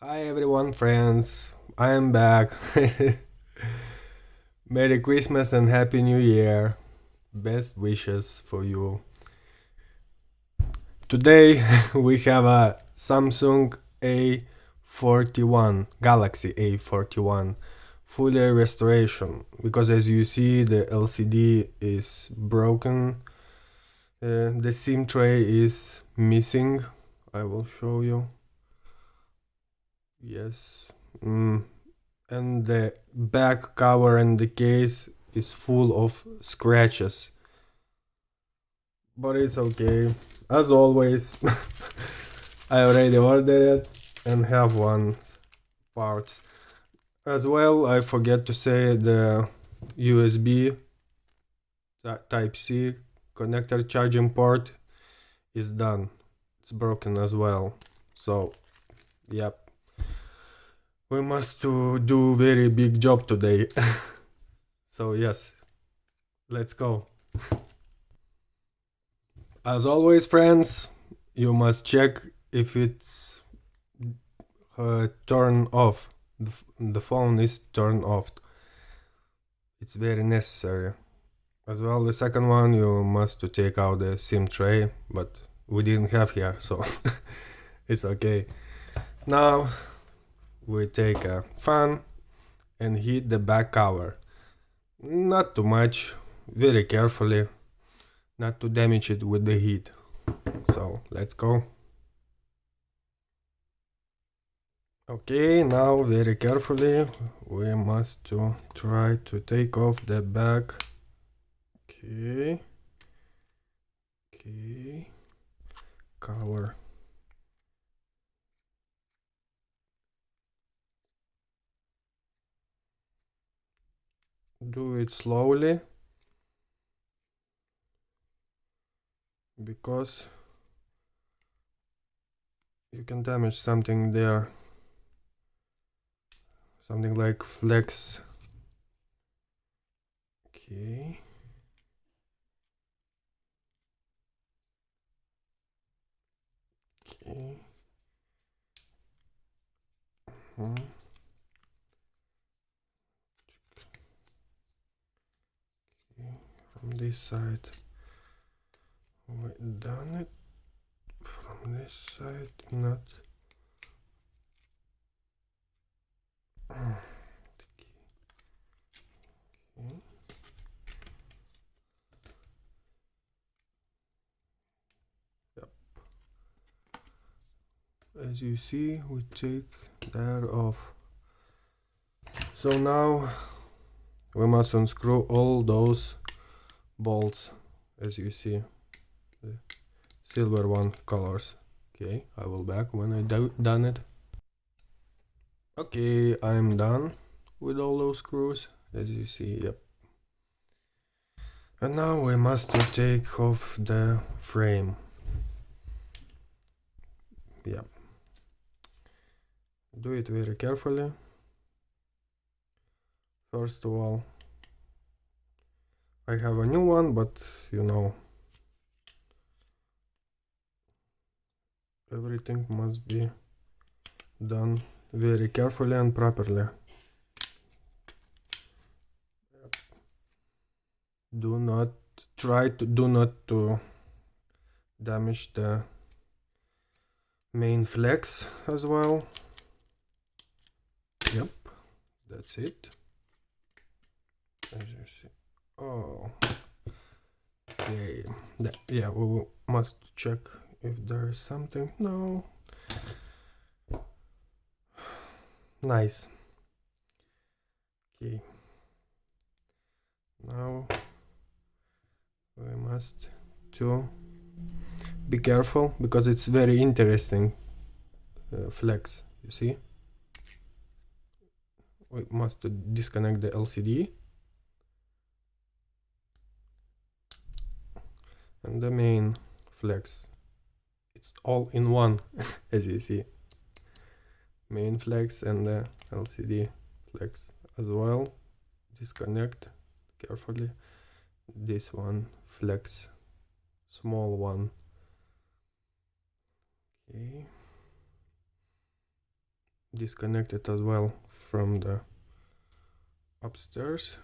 Hi everyone, friends. I am back. Merry Christmas and Happy New Year. Best wishes for you. Today we have a Samsung A41, Galaxy A41, fully restoration because as you see the LCD is broken. The SIM tray is missing. I will show you. Yes. And the back cover and the case is full of scratches, but it's okay. As always, I already ordered it and have one parts as well. I forget to say the USB type C connector charging port is done. It's broken as well, so yep, we must do very big job today. So yes, let's go. As always, friends, you must check if it's turned off. The phone is turned off. It's very necessary. As well, the second one, you must to take out the SIM tray, but we didn't have here, so it's okay. Now we take a fan and heat the back cover. Not too much, very carefully, not to damage it with the heat. So let's go. Okay, now very carefully we must to try to take off the back. Okay, cover. Do it slowly because you can damage something there, something like flex. Okay. Okay. Hmm. Okay. From this side we done it. From this side not. Okay. Yep. As you see, we take that off. So now we must unscrew all those bolts, as you see, the silver one colors. Okay, I will back when I done it. Okay, I'm done with all those screws, as you see. Yep. And now we must take off the frame. Yep. Do it very carefully. First of all, I have a new one, but you know, everything must be done very carefully and properly. Do not damage the main flex as well. Yep, that's it. As you see. Oh, okay. Yeah, we must check if there is something. No. Nice. Okay. Now we must to be careful because it's very interesting flex. You see, we must disconnect the LCD and the main flex. It's all in one, as you see. Main flex and the LCD flex as well. Disconnect carefully. This one flex, small one. Okay. disconnect it as well from the upstairs.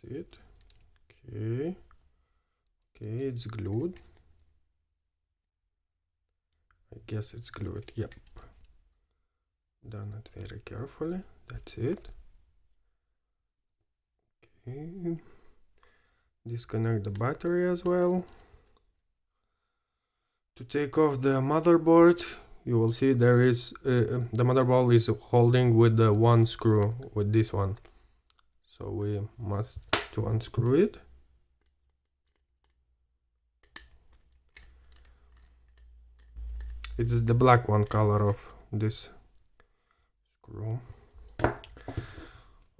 See it? Okay. Okay, it's glued. I guess it's glued. Yep. Done it very carefully. That's it. Okay. Disconnect the battery as well. To take off the motherboard, you will see there is the motherboard is holding with the one screw, with this one. So we must to unscrew it. It's the black one color of this screw.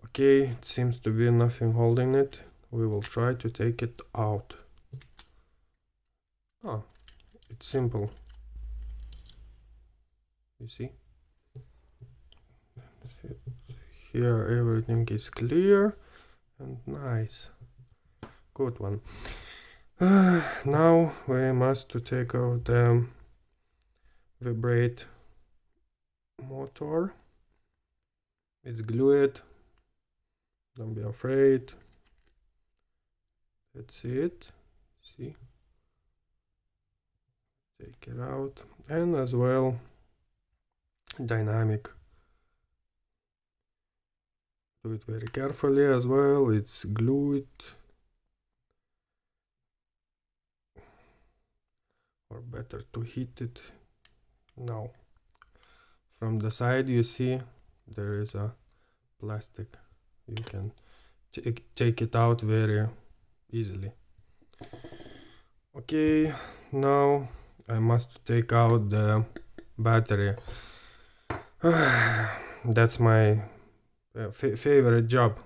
Okay, it seems to be nothing holding it. We will try to take it out. Oh, it's simple. You see? Here everything is clear and nice. Good one. Now we must to take out the vibrate motor. It's glued. Don't be afraid. That's it. See? Take it out. And as well, dynamic. Do it very carefully as well. It's glued. Or better to heat it. Now, from the side you see there is a plastic. You can take it out very easily. Okay, now I must take out the battery. That's my favorite job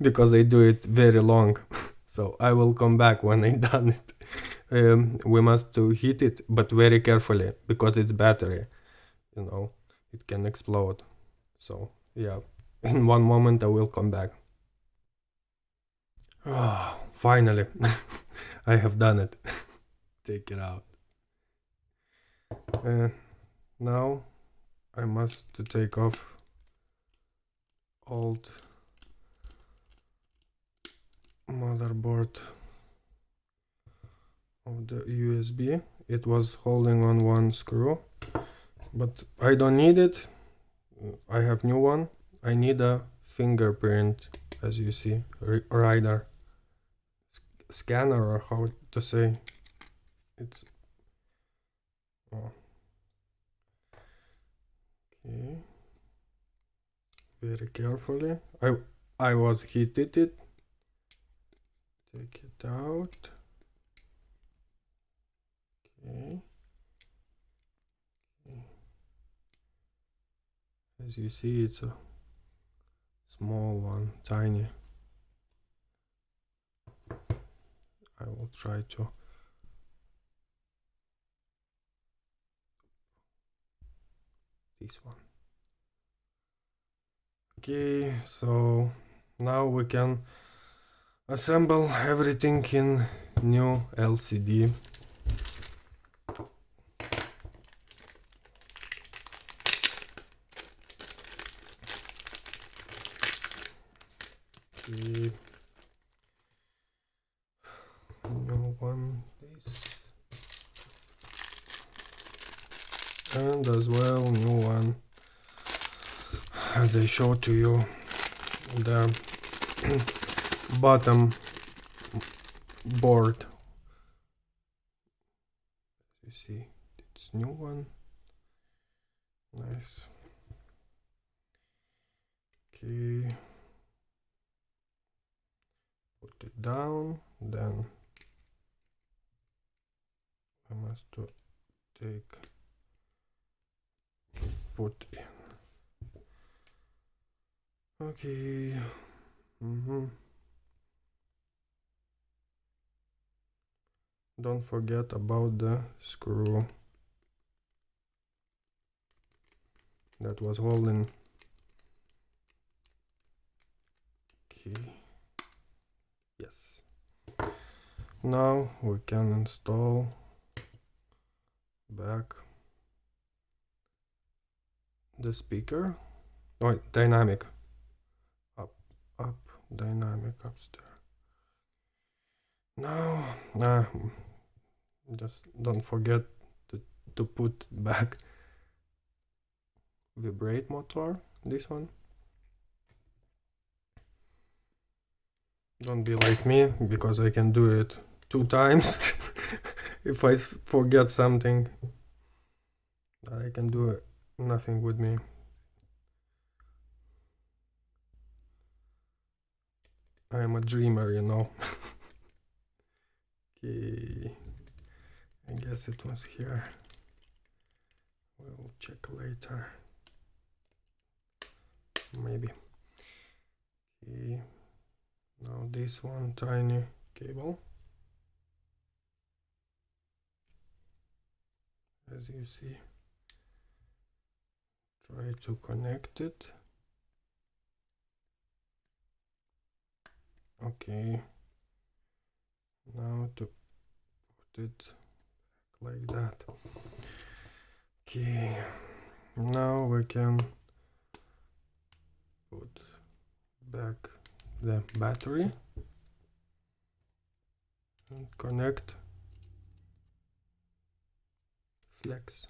because I do it very long. So I will come back when I done it. We must to heat it, but very carefully because it's battery. You know, it can explode. So yeah, in one moment I will come back. Oh, finally, I have done it. Take it out. Now I must to take off old motherboard of the USB. It was holding on one screw, but I don't need it. I have new one. I need a fingerprint, as you see, reader, scanner, or how to say. It's oh. Okay. Very carefully. I was heated it. Take it out. Okay. As you see, it's a small one, tiny. I will try to this one. Okay, so now we can assemble everything in new LCD. Okay. New one, this, and as well new one, as I showed to you, the bottom board. You see, it's new one. Nice. Okay. Put it down. Then I must to put in. Okay. Don't forget about the screw that was holding. Okay. Yes. Now we can install the speaker. Oh, dynamic. Up, dynamic upstairs. Now, just don't forget to put back vibrate motor, this one. Don't be like me, because I can do it 2 times. If I forget something, I can do nothing with me. I am a dreamer, you know. Okay, I guess it was here. We'll check later. Maybe. Okay, now this one tiny cable. As you see, try to connect it. Okay, now to put it like that. Okay, now we can put back the battery and connect flex,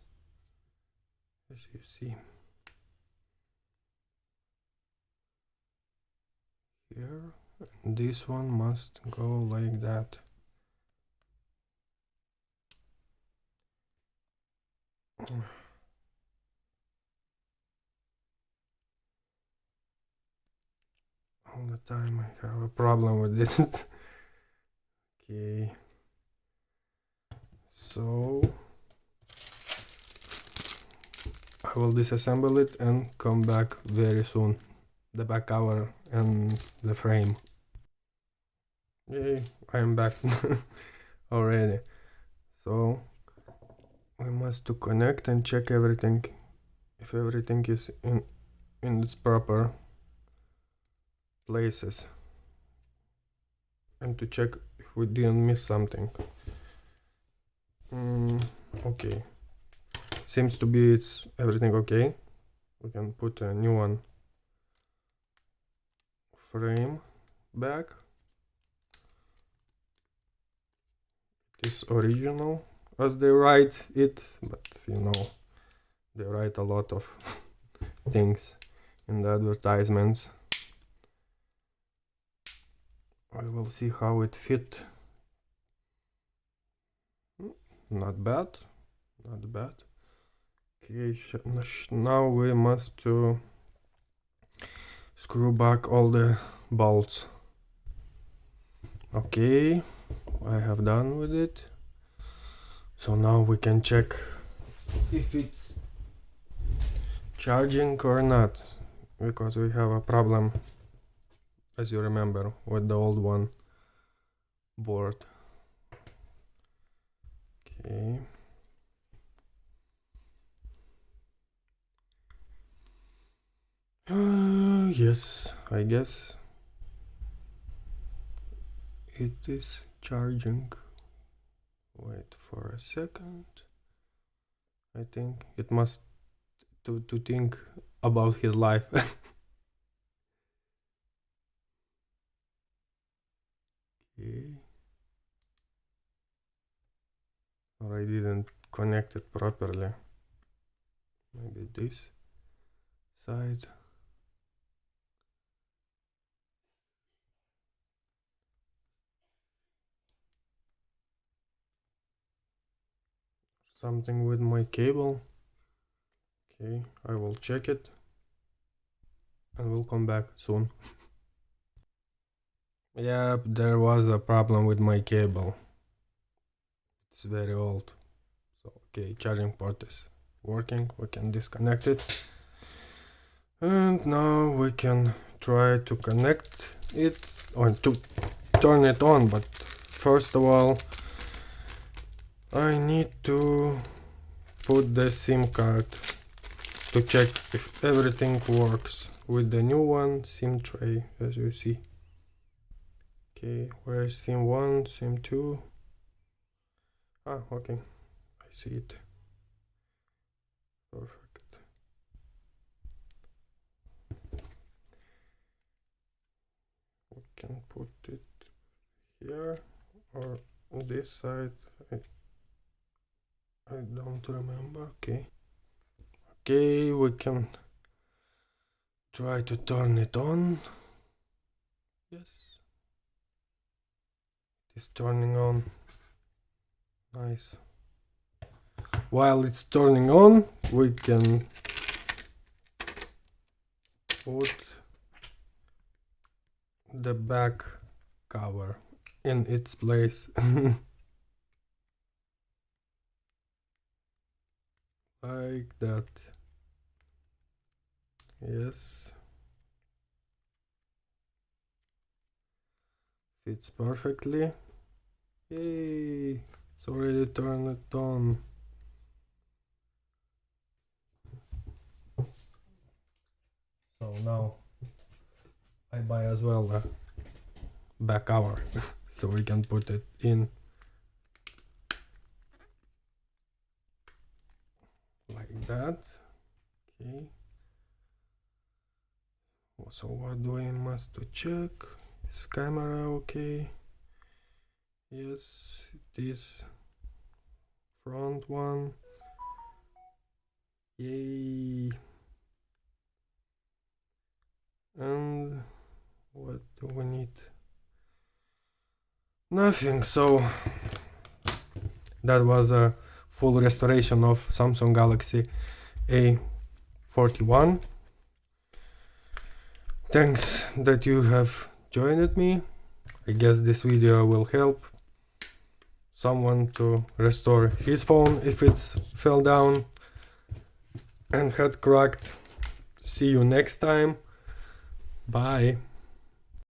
as you see here. And this one must go like that. All the time I have a problem with this. Okay, so I will disassemble it and come back very soon. The back cover and the frame. Yay, I am back already. So we must to connect and check everything, if everything is in its proper places, and to check if we didn't miss something. Okay, seems to be it's everything okay. We can put a new one frame back. It is original as they write it, but you know, they write a lot of things in the advertisements. I will see how it fit. Not bad, not bad. Okay, now we must to screw back all the bolts. Okay, I have done with it. So now we can check if it's charging or not, because we have a problem, as you remember, with the old one board. Okay. Yes, I guess it is charging. Wait for a second. I think it must to think about his life. Okay. Or I didn't connect it properly. Maybe this side. Something with my cable. Okay, I will check it and we'll come back soon. Yeah, there was a problem with my cable. It's very old. So, okay, charging port is working. We can disconnect it. And now we can try to connect it or to turn it on. But first of all, I need to put the SIM card to check if everything works with the new one, SIM tray, as you see. Okay, where's SIM 1, SIM 2? Ah, okay, I see it. Perfect. can put it here or on this side. I don't remember. Okay, we can try to turn it on. Yes, it is turning on. Nice. While it's turning on, we can put the back cover in its place. Like that. Yes. Fits perfectly. Yay! It's already turned it on. So now I buy as well a back cover so we can put it in like that. Okay. So what do I must to check? Is camera okay? Yes, it is. Front one. Yay! And what do we need? Nothing. So that was a full restoration of Samsung Galaxy A41. Thanks that you have joined me. I guess this video will help someone to restore his phone if it's fell down and had cracked. See you next time. Bye.